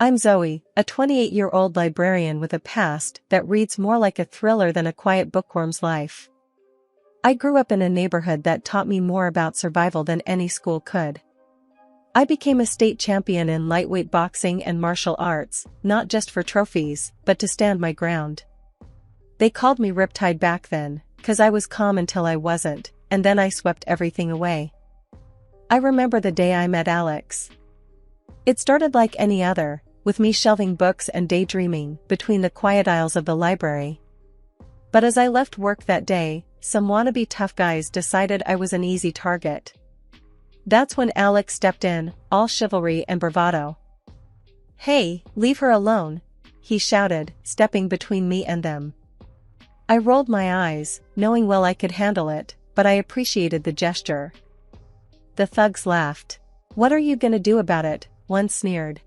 I'm Zoe, a 28-year-old librarian with a past that reads more like a thriller than a quiet bookworm's life. I grew up in a neighborhood that taught me more about survival than any school could. I became a state champion in lightweight boxing and martial arts, not just for trophies, but to stand my ground. They called me Riptide back then, 'cause I was calm until I wasn't, and then I swept everything away. I remember the day I met Alex. It started like any other, with me shelving books and daydreaming between the quiet aisles of the library. But as I left work that day, some wannabe tough guys decided I was an easy target. That's when Alex stepped in, all chivalry and bravado. "Hey, leave her alone," he shouted, stepping between me and them. I rolled my eyes, knowing well I could handle it, but I appreciated the gesture. The thugs laughed. "What are you gonna do about it?" one sneered.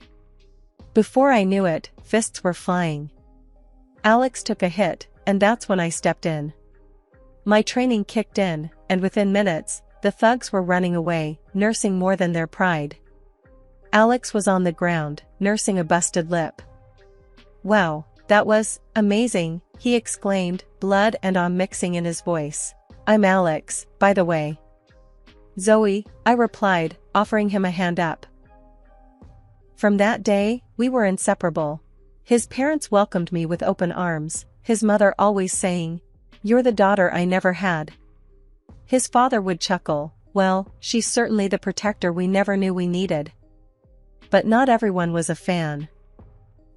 Before I knew it, fists were flying. Alex took a hit, and that's when I stepped in. My training kicked in, and within minutes, the thugs were running away, nursing more than their pride. Alex was on the ground, nursing a busted lip. "Wow, that was amazing," he exclaimed, blood and awe mixing in his voice. "I'm Alex, by the way." "Zoe," I replied, offering him a hand up. From that day, we were inseparable. His parents welcomed me with open arms, his mother always saying, "You're the daughter I never had." His father would chuckle, "Well, she's certainly the protector we never knew we needed." But not everyone was a fan.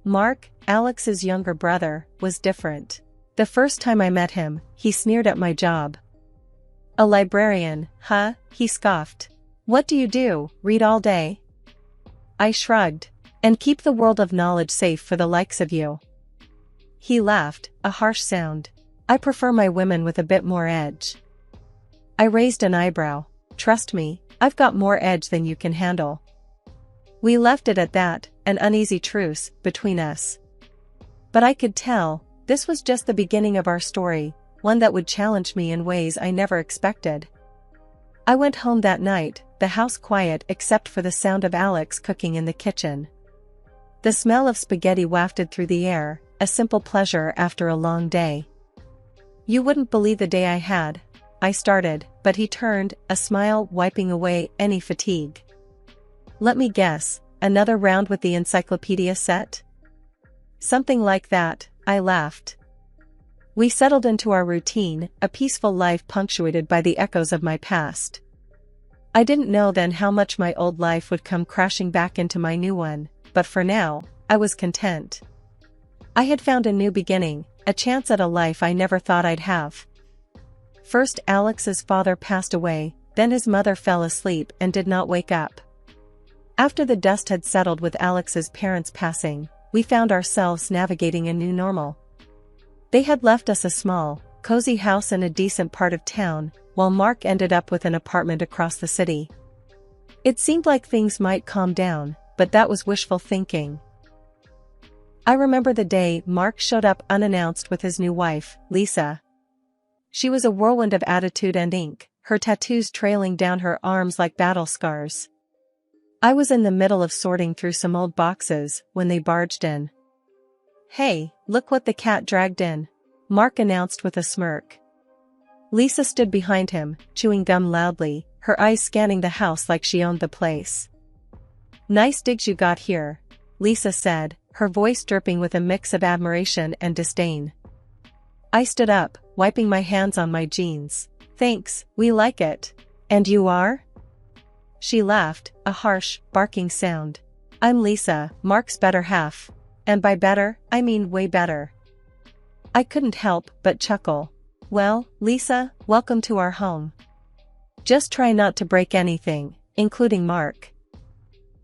Mark, Alex's younger brother, was different. The first time I met him, he sneered at my job. "A librarian, huh?" he scoffed. "What do you do, read all day?" I shrugged. "And keep the world of knowledge safe for the likes of you." He laughed, a harsh sound. "I prefer my women with a bit more edge." I raised an eyebrow. "Trust me, I've got more edge than you can handle." We left it at that, an uneasy truce between us. But I could tell, this was just the beginning of our story, one that would challenge me in ways I never expected. I went home that night, the house quiet except for the sound of Alex cooking in the kitchen. The smell of spaghetti wafted through the air, a simple pleasure after a long day. "You wouldn't believe the day I had," I started, but he turned, a smile wiping away any fatigue. "Let me guess, another round with the encyclopedia set?" "Something like that," I laughed. We settled into our routine, a peaceful life punctuated by the echoes of my past. I didn't know then how much my old life would come crashing back into my new one, but for now, I was content. I had found a new beginning, a chance at a life I never thought I'd have. First Alex's father passed away, then his mother fell asleep and did not wake up. After the dust had settled with Alex's parents passing, we found ourselves navigating a new normal. They had left us a small, cozy house in a decent part of town, while Mark ended up with an apartment across the city. It seemed like things might calm down, but that was wishful thinking. I remember the day Mark showed up unannounced with his new wife, Lisa. She was a whirlwind of attitude and ink, her tattoos trailing down her arms like battle scars. I was in the middle of sorting through some old boxes when they barged in. "Hey, look what the cat dragged in," Mark announced with a smirk. Lisa stood behind him, chewing gum loudly, her eyes scanning the house like she owned the place. "Nice digs you got here," Lisa said, her voice dripping with a mix of admiration and disdain. I stood up, wiping my hands on my jeans. "Thanks, we like it. And you are?" She laughed, a harsh, barking sound. "I'm Lisa, Mark's better half. And by better, I mean way better." I couldn't help but chuckle. "Well, Lisa, welcome to our home. Just try not to break anything, including Mark."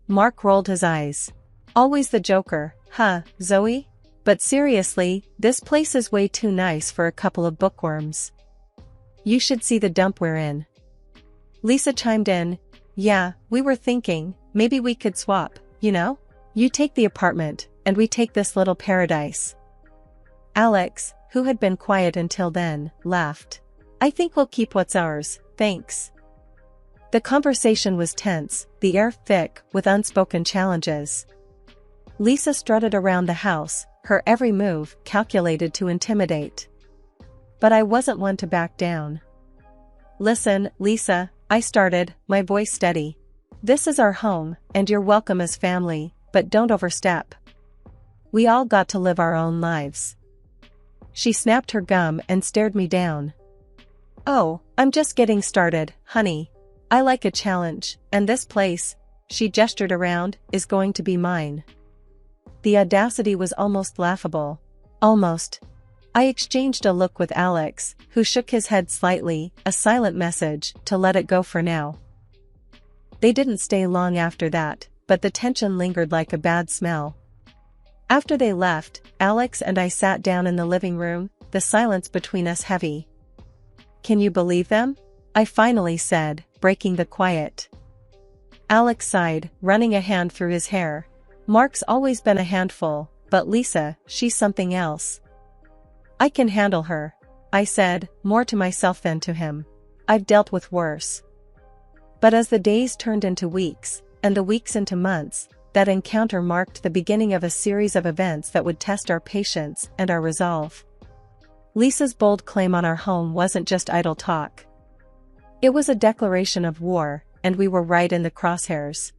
Mark rolled his eyes. "Always the joker, huh, Zoe? But seriously, this place is way too nice for a couple of bookworms. You should see the dump we're in." Lisa chimed in. "Yeah, we were thinking, maybe we could swap, you know? You take the apartment, and we take this little paradise." Alex, who had been quiet until then, laughed. "I think we'll keep what's ours, thanks." The conversation was tense, the air thick with unspoken challenges. Lisa strutted around the house, her every move calculated to intimidate. But I wasn't one to back down. "Listen, Lisa," I started, my voice steady. "This is our home, and you're welcome as family, but don't overstep. We all got to live our own lives." She snapped her gum and stared me down. "Oh, I'm just getting started, honey. I like a challenge, and this place," she gestured around, "is going to be mine." The audacity was almost laughable. Almost. I exchanged a look with Alex, who shook his head slightly, a silent message to let it go for now. They didn't stay long after that, but the tension lingered like a bad smell. After they left, Alex and I sat down in the living room, the silence between us heavy. "Can you believe them?" I finally said, breaking the quiet. Alex sighed, running a hand through his hair. "Mark's always been a handful, but Lisa, she's something else." "I can handle her," I said, more to myself than to him. "I've dealt with worse." But as the days turned into weeks, and the weeks into months, that encounter marked the beginning of a series of events that would test our patience and our resolve. Lisa's bold claim on our home wasn't just idle talk. It was a declaration of war, and we were right in the crosshairs.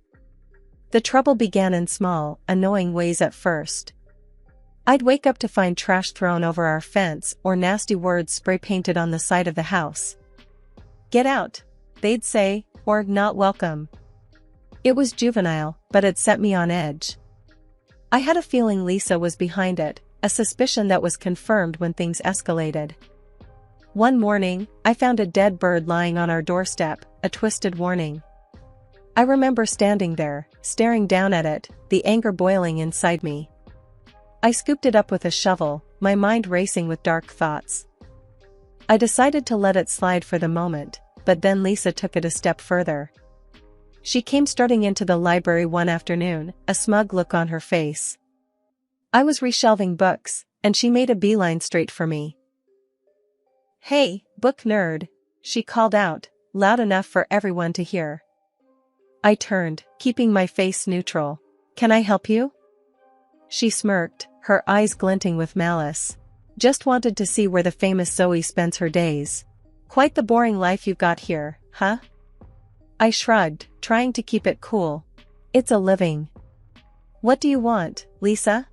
The trouble began in small, annoying ways at first. I'd wake up to find trash thrown over our fence or nasty words spray-painted on the side of the house. "Get out," they'd say, or "not welcome." It was juvenile, but it set me on edge. I had a feeling Lisa was behind it, a suspicion that was confirmed when things escalated. One morning, I found a dead bird lying on our doorstep, a twisted warning. I remember standing there, staring down at it, the anger boiling inside me. I scooped it up with a shovel, my mind racing with dark thoughts. I decided to let it slide for the moment, but then Lisa took it a step further. She came strutting into the library one afternoon, a smug look on her face. I was reshelving books, and she made a beeline straight for me. "Hey, book nerd," she called out, loud enough for everyone to hear. I turned, keeping my face neutral. "Can I help you?" She smirked, her eyes glinting with malice. "Just wanted to see where the famous Zoe spends her days. Quite the boring life you've got here, huh?" I shrugged, trying to keep it cool. "It's a living." "What do you want, Lisa?"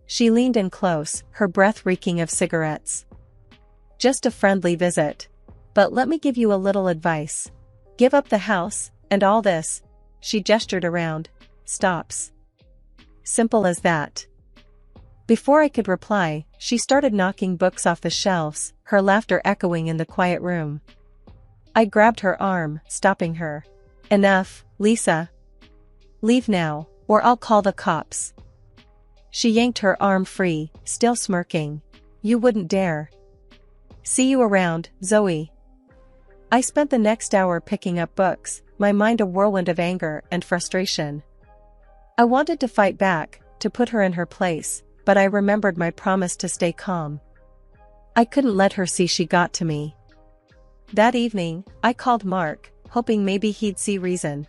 She leaned in close, her breath reeking of cigarettes. "Just a friendly visit. But let me give you a little advice. Give up the house, and all this," she gestured around, "stops. Simple as that." Before I could reply, she started knocking books off the shelves, her laughter echoing in the quiet room. I grabbed her arm, stopping her. "Enough, Lisa. Leave now, or I'll call the cops." She yanked her arm free, still smirking. "You wouldn't dare." "See you around, Zoe." I spent the next hour picking up books, my mind a whirlwind of anger and frustration. I wanted to fight back, to put her in her place, but I remembered my promise to stay calm. I couldn't let her see she got to me. That evening, I called Mark, hoping maybe he'd see reason.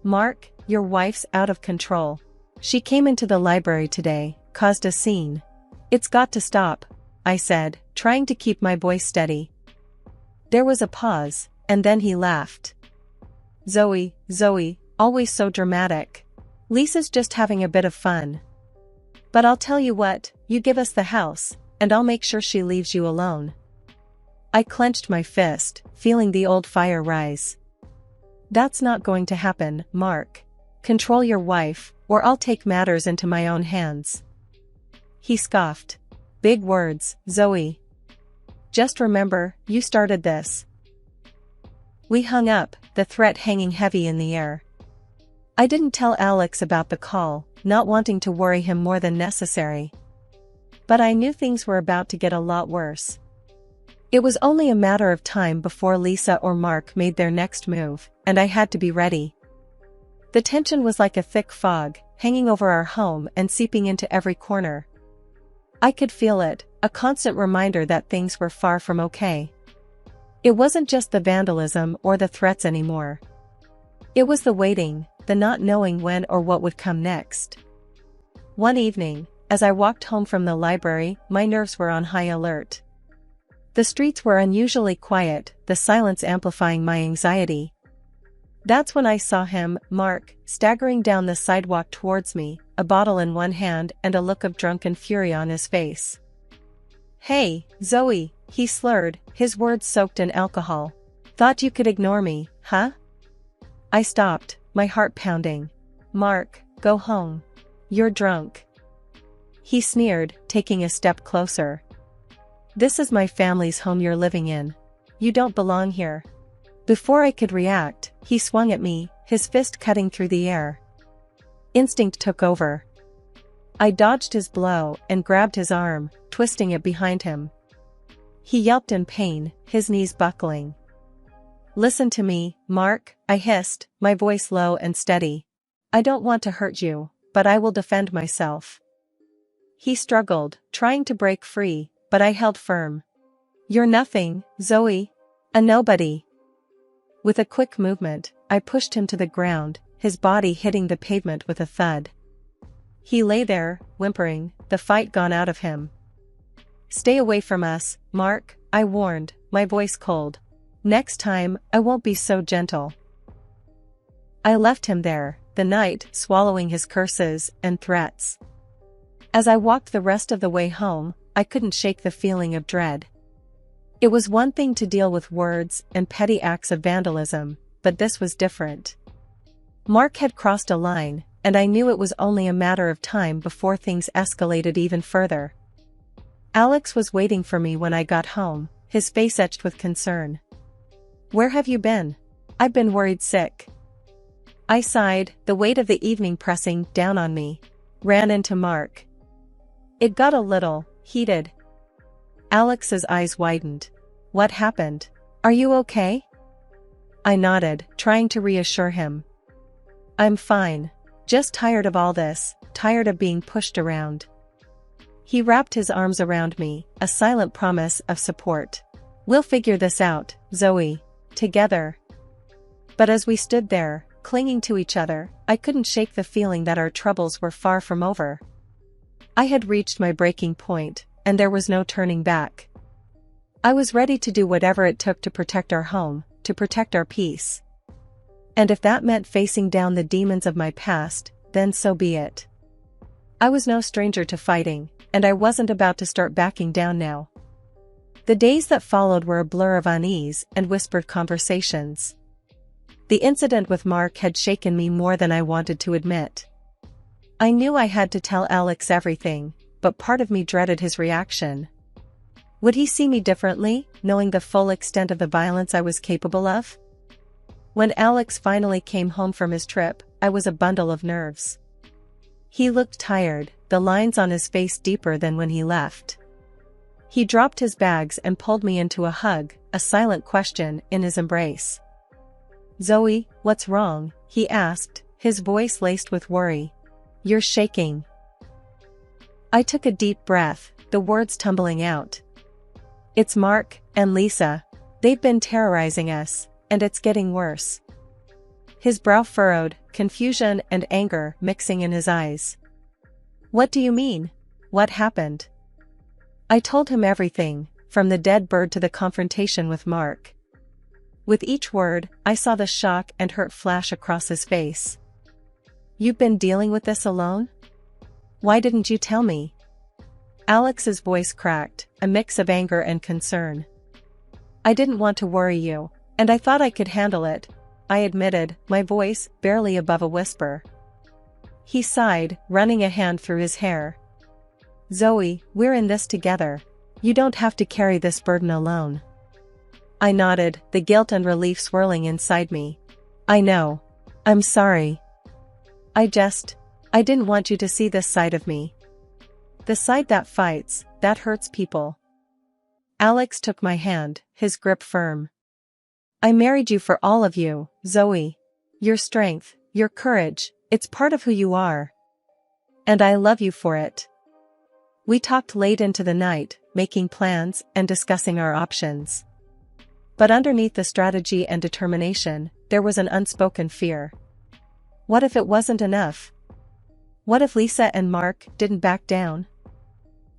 "Mark, your wife's out of control. She came into the library today, caused a scene. It's got to stop," I said, trying to keep my voice steady. There was a pause, and then he laughed. Zoe, always so dramatic. Lisa's just having a bit of fun. But I'll tell you what, you give us the house, and I'll make sure she leaves you alone." I clenched my fist, feeling the old fire rise. "That's not going to happen, Mark. Control your wife, or I'll take matters into my own hands." He scoffed. "Big words, Zoe. Just remember, you started this." We hung up, the threat hanging heavy in the air. I didn't tell Alex about the call, not wanting to worry him more than necessary. But I knew things were about to get a lot worse. It was only a matter of time before Lisa or Mark made their next move, and I had to be ready. The tension was like a thick fog, hanging over our home and seeping into every corner. I could feel it, a constant reminder that things were far from okay. It wasn't just the vandalism or the threats anymore. It was the waiting, the not knowing when or what would come next. One evening, as I walked home from the library, my nerves were on high alert. The streets were unusually quiet, the silence amplifying my anxiety. That's when I saw him, Mark, staggering down the sidewalk towards me, a bottle in one hand and a look of drunken fury on his face. "Hey, Zoe," he slurred, his words soaked in alcohol. "Thought you could ignore me, huh?" I stopped, my heart pounding. "Mark, go home. You're drunk." He sneered, taking a step closer. "This is my family's home you're living in. You don't belong here." Before I could react, he swung at me, his fist cutting through the air. Instinct took over. I dodged his blow and grabbed his arm, twisting it behind him. He yelped in pain, his knees buckling. "Listen to me, Mark," I hissed, my voice low and steady. "I don't want to hurt you, but I will defend myself." He struggled, trying to break free, but I held firm. "You're nothing, Zoe. A nobody." With a quick movement, I pushed him to the ground, his body hitting the pavement with a thud. He lay there, whimpering, the fight gone out of him. "Stay away from us, Mark," I warned, my voice cold. "Next time, I won't be so gentle." I left him there, the night, swallowing his curses and threats. As I walked the rest of the way home, I couldn't shake the feeling of dread. It was one thing to deal with words and petty acts of vandalism, but this was different. Mark had crossed a line, and I knew it was only a matter of time before things escalated even further. Alex was waiting for me when I got home, his face etched with concern. "Where have you been? I've been worried sick." I sighed, the weight of the evening pressing down on me. Ran into Mark. It got a little heated. Alex's eyes widened. "What happened? Are you okay?" I nodded, trying to reassure him. "I'm fine. Just tired of all this, tired of being pushed around." He wrapped his arms around me, a silent promise of support. "We'll figure this out, Zoe. Together." But as we stood there, clinging to each other, I couldn't shake the feeling that our troubles were far from over. I had reached my breaking point, and there was no turning back. I was ready to do whatever it took to protect our home, to protect our peace. And if that meant facing down the demons of my past, then so be it. I was no stranger to fighting, and I wasn't about to start backing down now. The days that followed were a blur of unease and whispered conversations. The incident with Mark had shaken me more than I wanted to admit. I knew I had to tell Alex everything, but part of me dreaded his reaction. Would he see me differently, knowing the full extent of the violence I was capable of? When Alex finally came home from his trip, I was a bundle of nerves. He looked tired, the lines on his face deeper than when he left. He dropped his bags and pulled me into a hug, a silent question in his embrace. "Zoe, what's wrong?" he asked, his voice laced with worry. "You're shaking." I took a deep breath, the words tumbling out. "It's Mark and Lisa. They've been terrorizing us, and it's getting worse." His brow furrowed, confusion and anger mixing in his eyes. "What do you mean? What happened?" I told him everything, from the dead bird to the confrontation with Mark. With each word, I saw the shock and hurt flash across his face. "You've been dealing with this alone? Why didn't you tell me?" Alex's voice cracked, a mix of anger and concern. "I didn't want to worry you, and I thought I could handle it," I admitted, my voice barely above a whisper. He sighed, running a hand through his hair. "Zoe, we're in this together. You don't have to carry this burden alone." I nodded, the guilt and relief swirling inside me. "I know. I'm sorry. I didn't want you to see this side of me. The side that fights, that hurts people." Alex took my hand, his grip firm. "I married you for all of you, Zoe. Your strength, your courage, it's part of who you are. And I love you for it." We talked late into the night, making plans and discussing our options. But underneath the strategy and determination, there was an unspoken fear. What if it wasn't enough? What if Lisa and Mark didn't back down?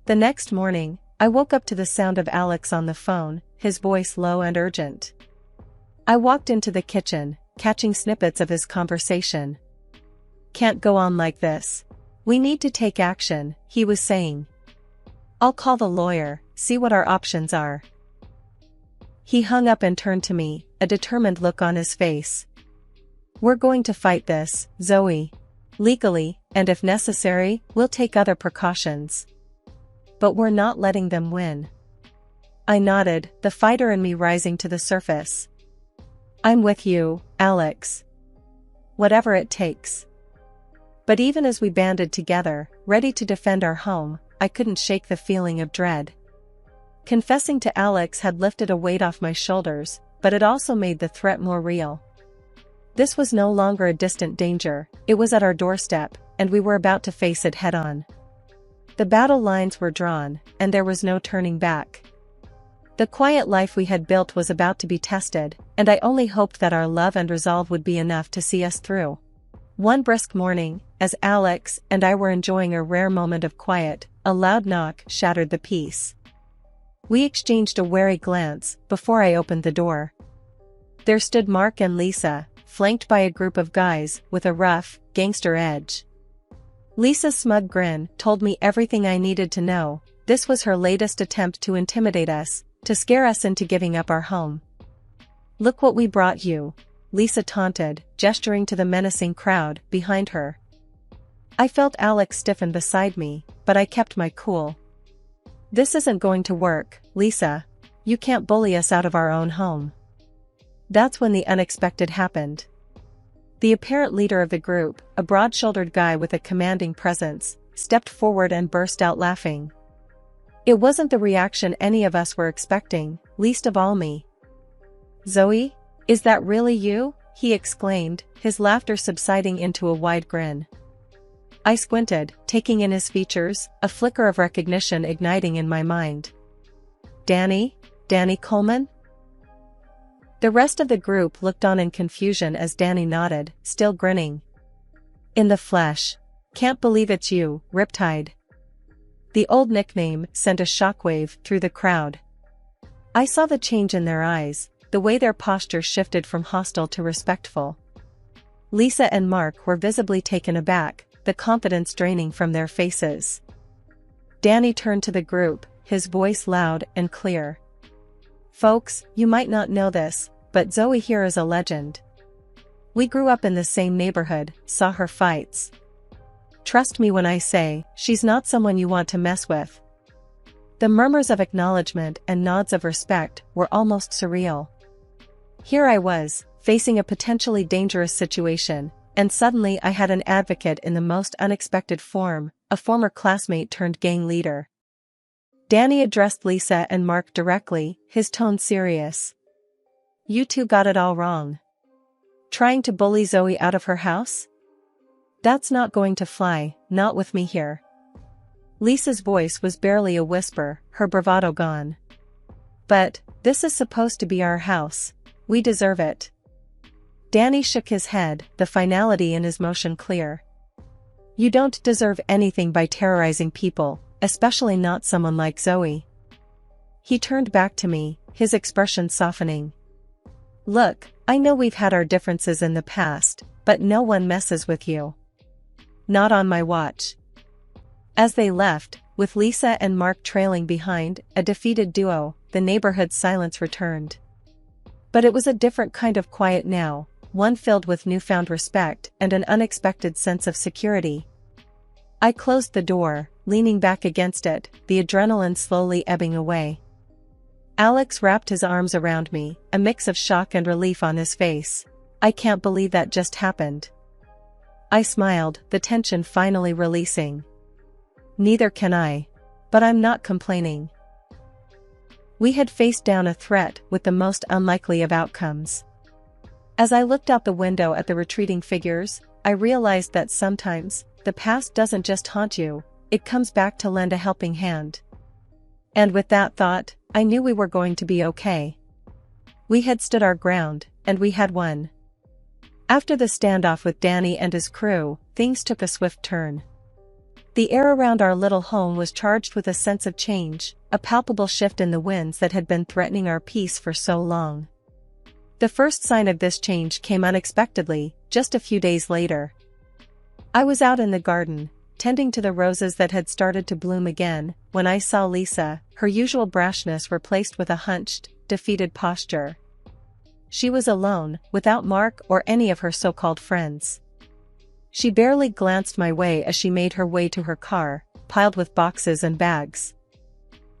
The next morning, I woke up to the sound of Alex on the phone, his voice low and urgent. I walked into the kitchen, catching snippets of his conversation. "Can't go on like this. We need to take action," he was saying. "I'll call the lawyer, see what our options are." He hung up and turned to me, a determined look on his face. "We're going to fight this, Zoe. Legally, and if necessary, we'll take other precautions. But we're not letting them win." I nodded, the fighter in me rising to the surface. "I'm with you, Alex. Whatever it takes." But even as we banded together, ready to defend our home, I couldn't shake the feeling of dread. Confessing to Alex had lifted a weight off my shoulders, but it also made the threat more real. This was no longer a distant danger, it was at our doorstep, and we were about to face it head-on. The battle lines were drawn, and there was no turning back. The quiet life we had built was about to be tested, and I only hoped that our love and resolve would be enough to see us through. One brisk morning, as Alex and I were enjoying a rare moment of quiet, a loud knock shattered the peace. We exchanged a wary glance before I opened the door. There stood Mark and Lisa, flanked by a group of guys with a rough, gangster edge. Lisa's smug grin told me everything I needed to know. This was her latest attempt to intimidate us, to scare us into giving up our home. "Look what we brought you," Lisa taunted, gesturing to the menacing crowd behind her. I felt Alex stiffen beside me, but I kept my cool. "This isn't going to work, Lisa. You can't bully us out of our own home." That's when the unexpected happened. The apparent leader of the group, a broad-shouldered guy with a commanding presence, stepped forward and burst out laughing. It wasn't the reaction any of us were expecting, least of all me. "Zoe? Is that really you?" he exclaimed, his laughter subsiding into a wide grin. I squinted, taking in his features, a flicker of recognition igniting in my mind. Danny Coleman?" The rest of the group looked on in confusion as Danny nodded, still grinning. "In the flesh. Can't believe it's you, Riptide." The old nickname sent a shockwave through the crowd. I saw the change in their eyes, the way their posture shifted from hostile to respectful. Lisa and Mark were visibly taken aback, the confidence draining from their faces. Danny turned to the group, his voice loud and clear. "Folks, you might not know this, but Zoe here is a legend. We grew up in the same neighborhood, saw her fights. Trust me when I say, she's not someone you want to mess with." The murmurs of acknowledgement and nods of respect were almost surreal. Here I was, facing a potentially dangerous situation, and suddenly I had an advocate in the most unexpected form, a former classmate turned gang leader. Danny addressed Lisa and Mark directly, his tone serious. "You two got it all wrong. Trying to bully Zoe out of her house? That's not going to fly, not with me here." Lisa's voice was barely a whisper, her bravado gone. "But, this is supposed to be our house. We deserve it." Danny shook his head, the finality in his motion clear. "You don't deserve anything by terrorizing people, especially not someone like Zoe." He turned back to me, his expression softening. "Look, I know we've had our differences in the past, but no one messes with you. Not on my watch." As they left, with Lisa and Mark trailing behind, a defeated duo, the neighborhood's silence returned. But it was a different kind of quiet now, one filled with newfound respect and an unexpected sense of security. I closed the door, leaning back against it, the adrenaline slowly ebbing away. Alex wrapped his arms around me, a mix of shock and relief on his face. "I can't believe that just happened." I smiled, the tension finally releasing. "Neither can I. But I'm not complaining." We had faced down a threat with the most unlikely of outcomes. As I looked out the window at the retreating figures, I realized that sometimes, the past doesn't just haunt you, it comes back to lend a helping hand. And with that thought, I knew we were going to be okay. We had stood our ground, and we had won. After the standoff with Danny and his crew, things took a swift turn. The air around our little home was charged with a sense of change, a palpable shift in the winds that had been threatening our peace for so long. The first sign of this change came unexpectedly, just a few days later. I was out in the garden, tending to the roses that had started to bloom again, when I saw Lisa, her usual brashness replaced with a hunched, defeated posture. She was alone, without Mark or any of her so-called friends. She barely glanced my way as she made her way to her car, piled with boxes and bags.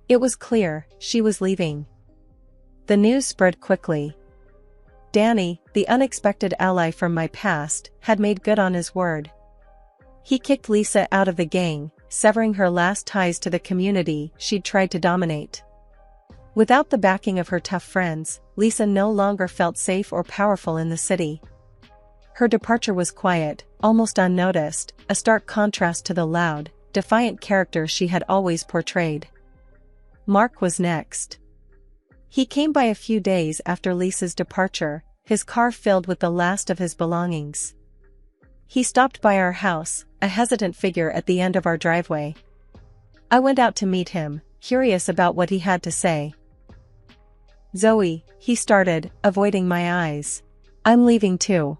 It was clear, she was leaving. The news spread quickly. Danny, the unexpected ally from my past, had made good on his word. He kicked Lisa out of the gang, severing her last ties to the community she'd tried to dominate. Without the backing of her tough friends, Lisa no longer felt safe or powerful in the city. Her departure was quiet, almost unnoticed, a stark contrast to the loud, defiant character she had always portrayed. Mark was next. He came by a few days after Lisa's departure, his car filled with the last of his belongings. He stopped by our house, a hesitant figure at the end of our driveway. I went out to meet him, curious about what he had to say. "Zoe," he started, avoiding my eyes. "I'm leaving too.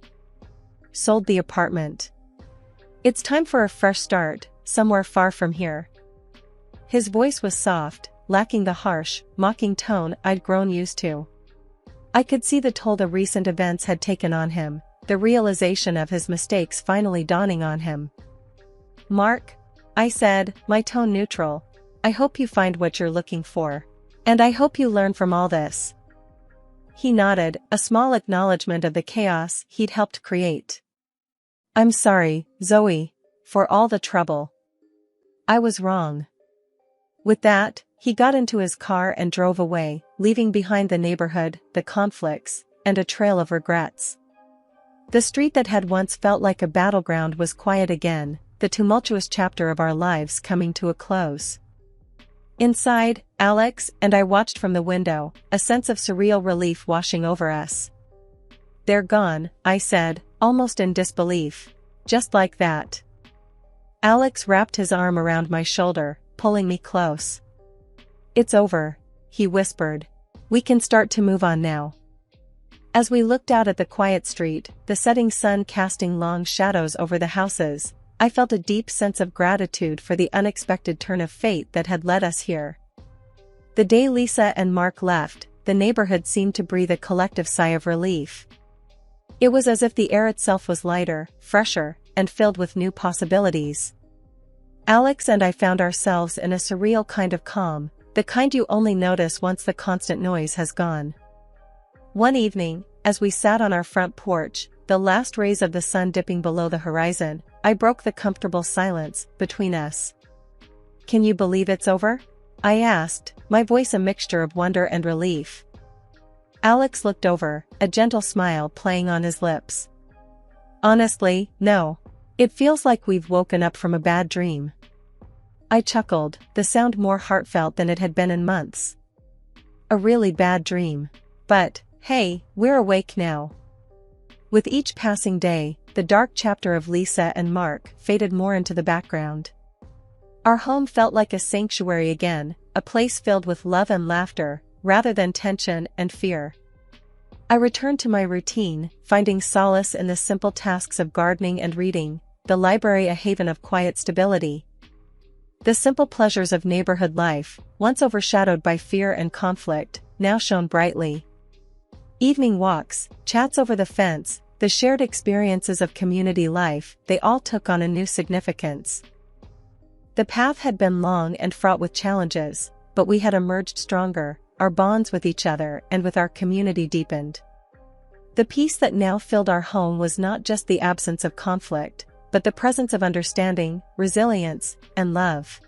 Sold the apartment. It's time for a fresh start, somewhere far from here." His voice was soft, lacking the harsh, mocking tone I'd grown used to. I could see the toll the recent events had taken on him, the realization of his mistakes finally dawning on him. "Mark," I said, my tone neutral, "I hope you find what you're looking for. And I hope you learn from all this." He nodded, a small acknowledgement of the chaos he'd helped create. "I'm sorry, Zoe, for all the trouble. I was wrong." With that, he got into his car and drove away, leaving behind the neighborhood, the conflicts, and a trail of regrets. The street that had once felt like a battleground was quiet again, the tumultuous chapter of our lives coming to a close. Inside, Alex and I watched from the window, a sense of surreal relief washing over us. "They're gone," I said, almost in disbelief. "Just like that." Alex wrapped his arm around my shoulder, pulling me close. "It's over," he whispered. "We can start to move on now." As we looked out at the quiet street, the setting sun casting long shadows over the houses, I felt a deep sense of gratitude for the unexpected turn of fate that had led us here. The day Lisa and Mark left, the neighborhood seemed to breathe a collective sigh of relief. It was as if the air itself was lighter, fresher, and filled with new possibilities. Alex and I found ourselves in a surreal kind of calm, the kind you only notice once the constant noise has gone. One evening, as we sat on our front porch, the last rays of the sun dipping below the horizon, I broke the comfortable silence between us. "Can you believe it's over?" I asked, my voice a mixture of wonder and relief. Alex looked over, a gentle smile playing on his lips. "Honestly, no. It feels like we've woken up from a bad dream." I chuckled, the sound more heartfelt than it had been in months. "A really bad dream. But, hey, we're awake now." With each passing day, the dark chapter of Lisa and Mark faded more into the background. Our home felt like a sanctuary again, a place filled with love and laughter, rather than tension and fear. I returned to my routine, finding solace in the simple tasks of gardening and reading, the library a haven of quiet stability. The simple pleasures of neighborhood life, once overshadowed by fear and conflict, now shone brightly. Evening walks, chats over the fence, the shared experiences of community life, they all took on a new significance. The path had been long and fraught with challenges, but we had emerged stronger, our bonds with each other and with our community deepened. The peace that now filled our home was not just the absence of conflict, but the presence of understanding, resilience, and love.